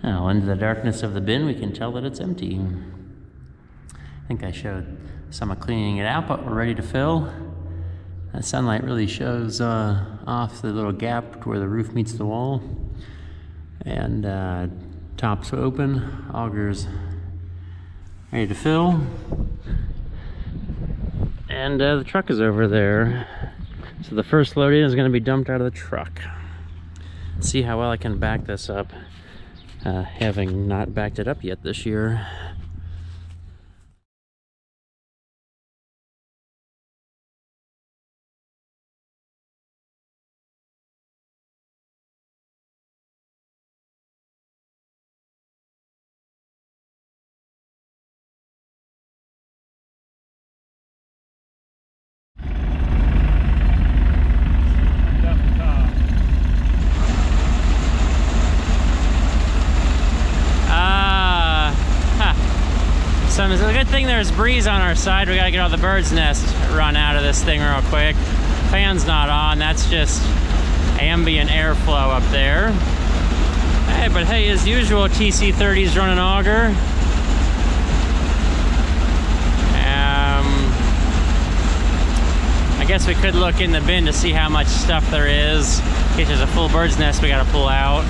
Now, into the darkness of the bin, we can tell that it's empty. I think I showed some of cleaning it out, but we're ready to fill. That sunlight really shows off the little gap where the roof meets the wall. And top's open, augers ready to fill. And the truck is over there. So the first load in is going to be dumped out of the truck. See how well I can back this up, having not backed it up yet this year. So it's a good thing there's breeze on our side. We gotta get all the bird's nest run out of this thing real quick. Fan's not on, that's just ambient airflow up there. Hey, but hey, as usual, TC30's running auger. I guess we could look in the bin to see how much stuff there is. In case there's a full bird's nest we gotta pull out.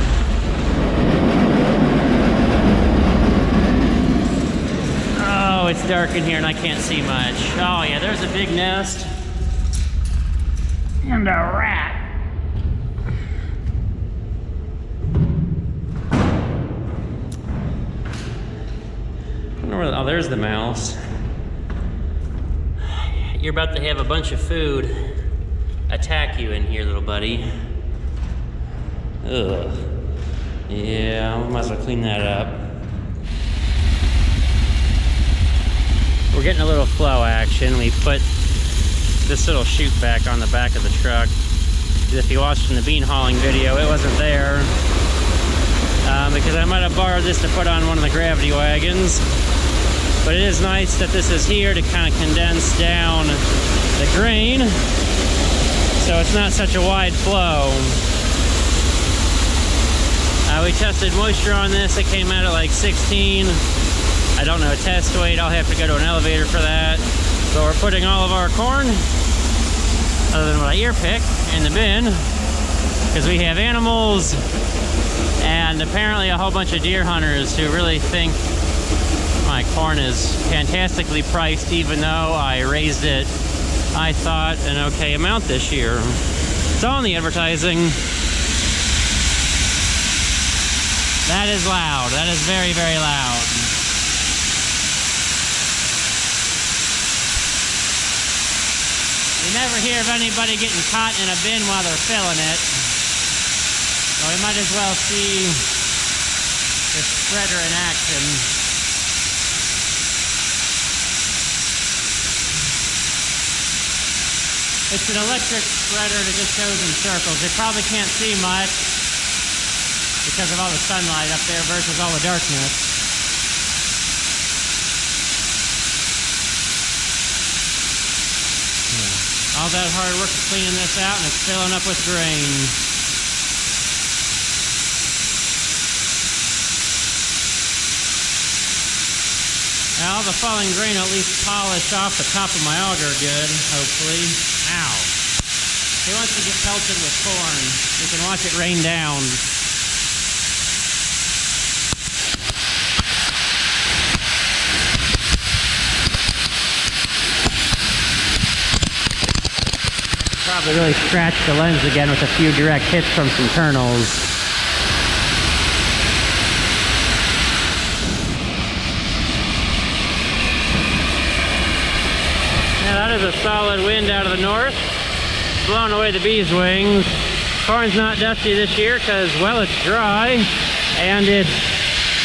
Oh, it's dark in here and I can't see much. Oh yeah, there's a big nest. And a rat. I don't know where, oh, there's the mouse. You're about to have a bunch of food attack you in here, little buddy. Ugh. Yeah, we might as well clean that up. We're getting a little flow action. We put this little chute back on the back of the truck. If you watched in the bean hauling video, it wasn't there. Because I might have borrowed this to put on one of the gravity wagons. But it is nice that this is here to kind of condense down the grain, so it's not such a wide flow. We tested moisture on this. It came out at like 16. I don't know a test weight. I'll have to go to an elevator for that. But we're putting all of our corn, other than what I ear pick, in the bin, because we have animals and apparently a whole bunch of deer hunters who really think my corn is fantastically priced, even though I raised it, I thought, an okay amount this year. It's all in the advertising. That is loud. That is very, very loud. You never hear of anybody getting caught in a bin while they're filling it. So we might as well see the spreader in action. It's an electric spreader that just goes in circles. You probably can't see much because of all the sunlight up there versus all the darkness. Yeah. All that hard work of cleaning this out and it's filling up with grain. Now the falling grain will at least polish off the top of my auger good, hopefully. Ow. He wants to get pelted with corn. You can watch it rain down. Probably really scratched the lens again with a few direct hits from some kernels. That is a solid wind out of the north, blowing away the bees' wings. Corn's not dusty this year because, well, it's dry and it's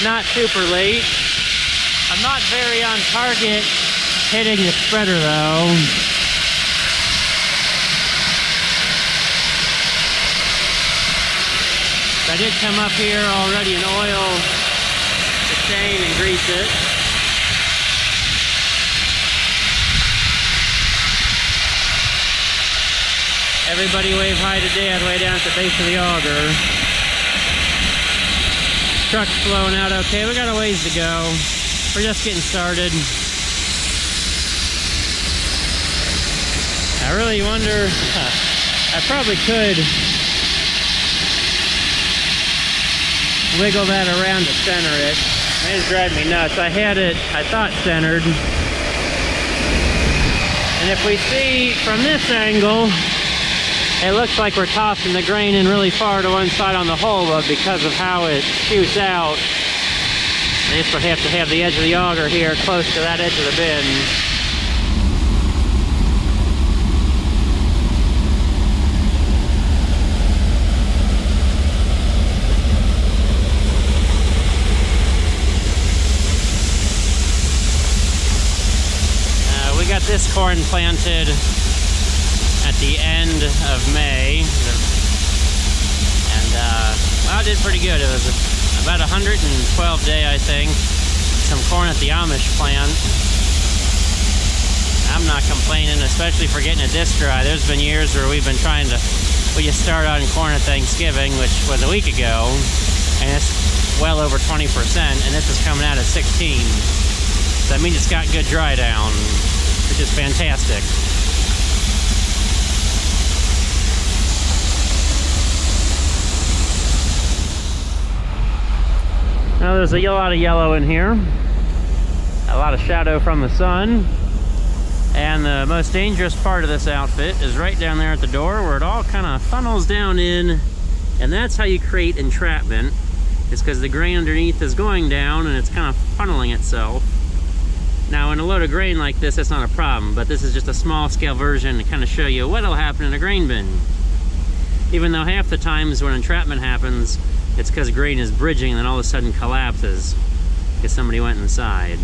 not super late. I'm not very on target hitting the spreader though. I did come up here already and oil the chain and grease it. Everybody wave hi today on the way down at the base of the auger. Truck's flowing out okay. We got a ways to go. We're just getting started. I really wonder, I probably could wiggle that around to center it. It is driving me nuts. I had it, I thought, centered. And if we see from this angle, it looks like we're tossing the grain in really far to one side on the hole, but because of how it shoots out, I just would have to have the edge of the auger here close to that edge of the bin. We got this corn planted at the end of May, and well, it did pretty good. It was about 112 day, I think. Some corn at the Amish plant. I'm not complaining, especially for getting it this dry. There's been years where we've been trying to, we just started on corn at Thanksgiving, which was a week ago, and it's well over 20%, and this is coming out at 16. So that means it's got good dry down, which is fantastic. Now there's a lot of yellow in here, a lot of shadow from the sun, and the most dangerous part of this outfit is right down there at the door where it all kind of funnels down in, and that's how you create entrapment. It's because the grain underneath is going down and it's kind of funneling itself. Now in a load of grain like this, that's not a problem, but this is just a small scale version to kind of show you what'll happen in a grain bin. Even though half the times when entrapment happens, it's because grain is bridging and then all of a sudden collapses because somebody went inside.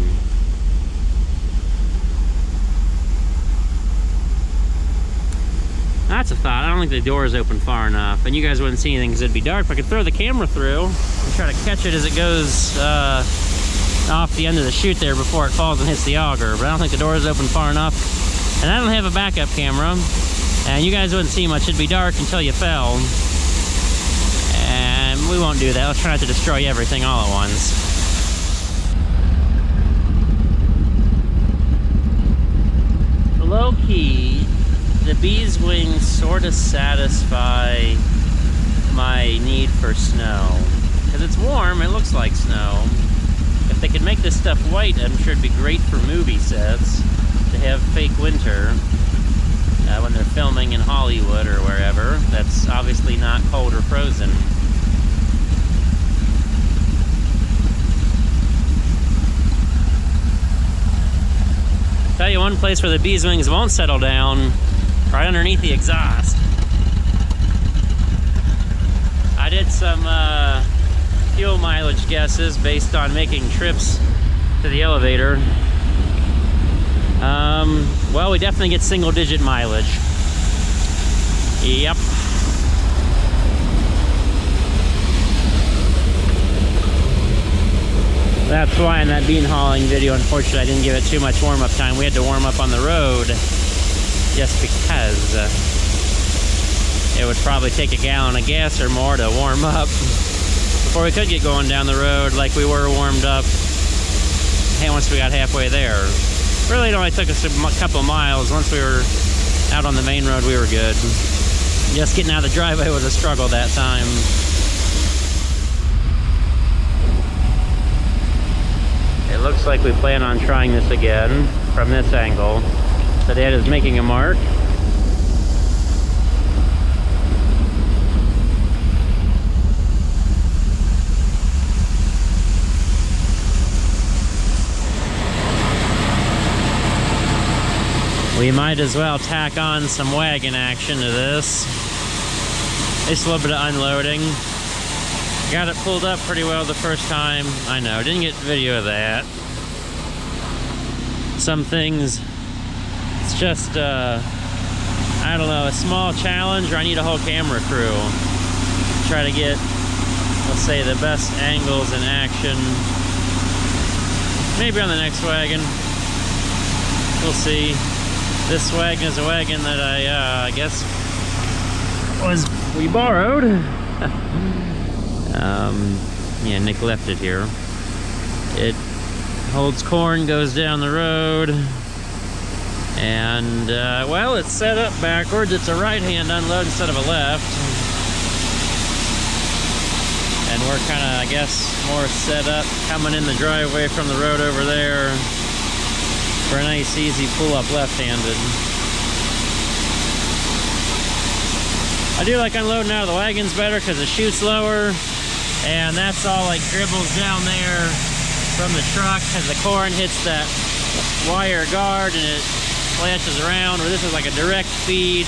That's a thought. I don't think the door is open far enough, and you guys wouldn't see anything because it'd be dark. But I could throw the camera through and try to catch it as it goes off the end of the chute there before it falls and hits the auger. But I don't think the door is open far enough, and I don't have a backup camera, and you guys wouldn't see much. It'd be dark until you fell. And we won't do that. Let's try not to destroy everything all at once. Low key, the bees' wings sort of satisfy my need for snow. Because it's warm, it looks like snow. If they could make this stuff white, I'm sure it'd be great for movie sets to have fake winter when they're filming in Hollywood or wherever. That's obviously not cold or frozen. Tell you one place where the bees' wings won't settle down, right underneath the exhaust. I did some fuel mileage guesses based on making trips to the elevator. Well, we definitely get single-digit mileage. Yep. That's why in that bean hauling video, unfortunately, I didn't give it too much warm-up time. We had to warm up on the road just because it would probably take a gallon of gas or more to warm up before we could get going down the road like we were warmed up. And once we got halfway there, really it only took us a couple miles. Once we were out on the main road, we were good. Just getting out of the driveway was a struggle that time. It looks like we plan on trying this again from this angle. So Dad is making a mark. We might as well tack on some wagon action to this. Just a little bit of unloading. Got it pulled up pretty well the first time. I know, didn't get video of that. Some things, it's just, I don't know, a small challenge, or I need a whole camera crew to try to get, let's say, the best angles in action. Maybe on the next wagon. We'll see. This wagon is a wagon that I guess we borrowed. Yeah, Nick left it here. It holds corn, goes down the road, and well, it's set up backwards. It's a right-hand unload instead of a left, and we're kind of, I guess, more set up coming in the driveway from the road over there for a nice easy pull-up left-handed. I do like unloading out of the wagons better because it shoots lower, and that's all like dribbles down there from the truck as the corn hits that wire guard and it flashes around, where this is like a direct feed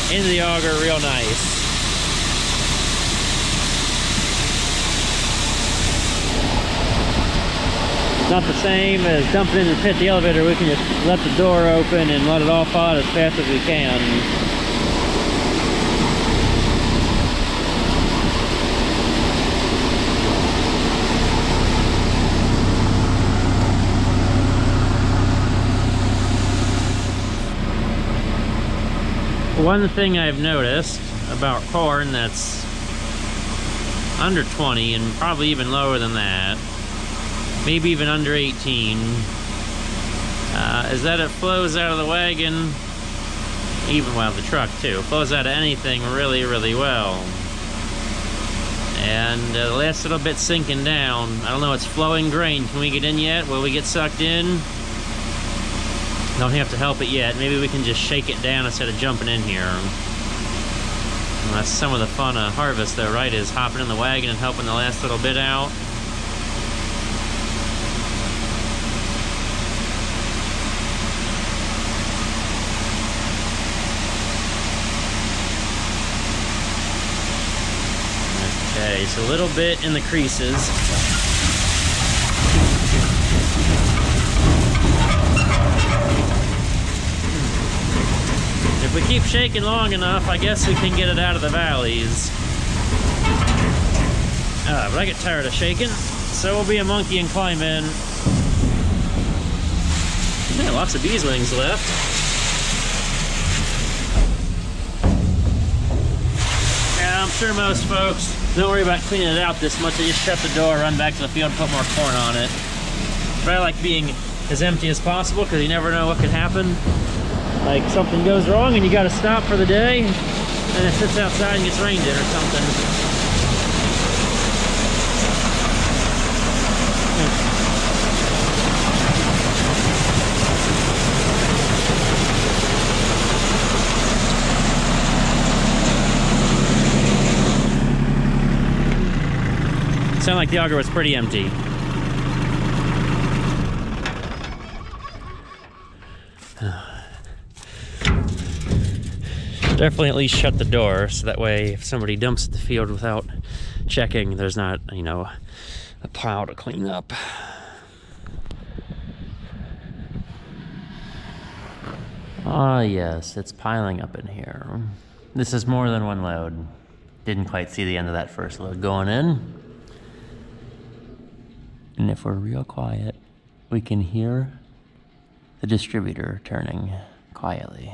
into the auger real nice. It's not the same as dumping in and pit the elevator. We can just let the door open and let it all fall out as fast as we can. One thing I've noticed about corn that's under 20 and probably even lower than that, maybe even under 18, is that it flows out of the wagon, even well, the truck too, flows out of anything really, really well. And the last little bit sinking down, I don't know, it's flowing grain. Can we get in yet? Will we get sucked in? Don't have to help it yet. Maybe we can just shake it down instead of jumping in here. Well, that's some of the fun of harvest though, right? Is hopping in the wagon and helping the last little bit out. Okay, so a little bit in the creases. If we keep shaking long enough, I guess we can get it out of the valleys. But I get tired of shaking, so we'll be a monkey and climb in. Yeah, lots of bees wings left. Yeah, I'm sure most folks don't worry about cleaning it out this much. They just shut the door, run back to the field, put more corn on it. But I like being as empty as possible because you never know what could happen. Like something goes wrong and you gotta stop for the day, and it sits outside and gets rained in or something. Sounded like the auger was pretty empty. Definitely at least shut the door, so that way if somebody dumps at the field without checking, there's not, you know, a pile to clean up. Ah, yes, it's piling up in here. This is more than one load. Didn't quite see the end of that first load going in. And if we're real quiet, we can hear the distributor turning quietly.